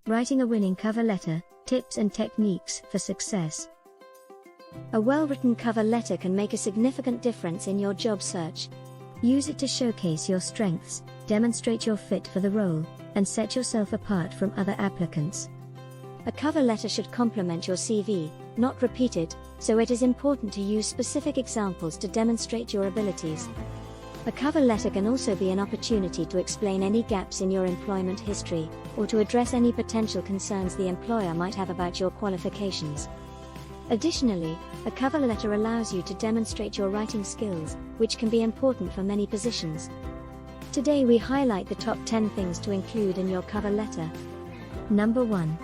Writing a winning cover letter, tips and techniques for success. A well-written cover letter can make a significant difference in your job search. Use it to showcase your strengths, demonstrate your fit for the role, and set yourself apart from other applicants. A cover letter should complement your CV, not repeat it, so it is important to use specific examples to demonstrate your abilities. A cover letter can also be an opportunity to explain any gaps in your employment history, or to address any potential concerns the employer might have about your qualifications. Additionally, a cover letter allows you to demonstrate your writing skills, which can be important for many positions. Today we highlight the top 10 things to include in your cover letter. Number 1.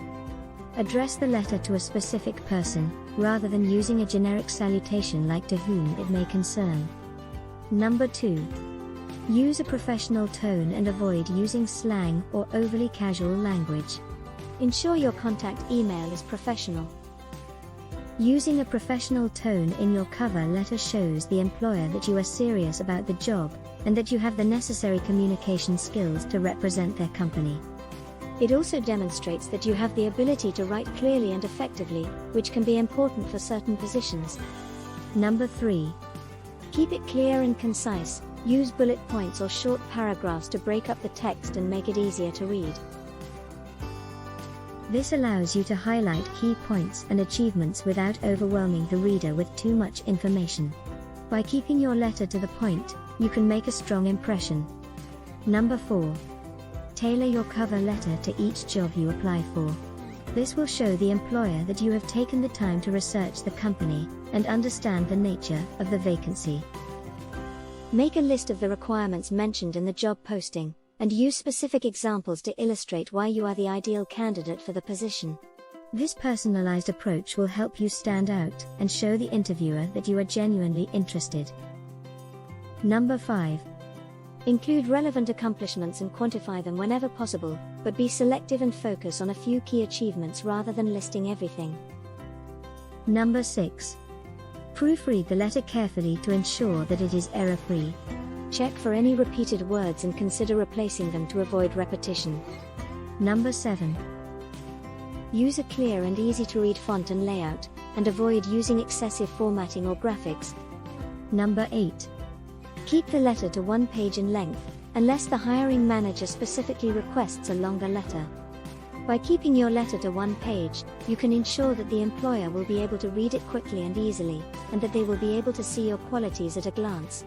Address the letter to a specific person, rather than using a generic salutation like "to whom it may concern." Number 2. Use a professional tone and avoid using slang or overly casual language. Ensure your contact email is professional. Using a professional tone in your cover letter shows the employer that you are serious about the job, and that you have the necessary communication skills to represent their company. It also demonstrates that you have the ability to write clearly and effectively, which can be important for certain positions. Number 3. Keep it clear and concise. Use bullet points or short paragraphs to break up the text and make it easier to read. This allows you to highlight key points and achievements without overwhelming the reader with too much information. By keeping your letter to the point, you can make a strong impression. Number 4. Tailor your cover letter to each job you apply for. This will show the employer that you have taken the time to research the company and understand the nature of the vacancy. Make a list of the requirements mentioned in the job posting, and use specific examples to illustrate why you are the ideal candidate for the position. This personalized approach will help you stand out and show the interviewer that you are genuinely interested. Number 5. Include relevant accomplishments and quantify them whenever possible, but be selective and focus on a few key achievements rather than listing everything. Number 6. Proofread the letter carefully to ensure that it is error-free. Check for any repeated words and consider replacing them to avoid repetition. Number 7. Use a clear and easy-to-read font and layout, and avoid using excessive formatting or graphics. Number 8. Keep the letter to 1 page in length, unless the hiring manager specifically requests a longer letter. By keeping your letter to 1 page, you can ensure that the employer will be able to read it quickly and easily, and that they will be able to see your qualities at a glance.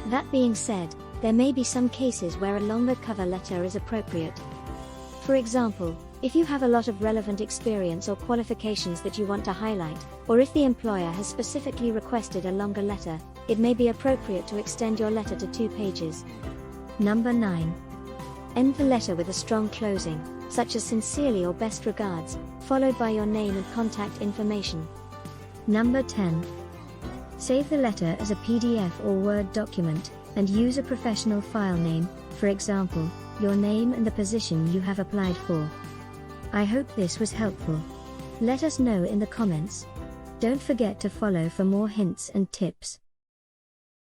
That being said, there may be some cases where a longer cover letter is appropriate. For example, if you have a lot of relevant experience or qualifications that you want to highlight, or if the employer has specifically requested a longer letter, it may be appropriate to extend your letter to 2 pages. Number 9. End the letter with a strong closing, such as "sincerely" or "best regards," followed by your name and contact information. Number 10. Save the letter as a PDF or Word document, and use a professional file name, for example, your name and the position you have applied for. I hope this was helpful. Let us know in the comments. Don't forget to follow for more hints and tips.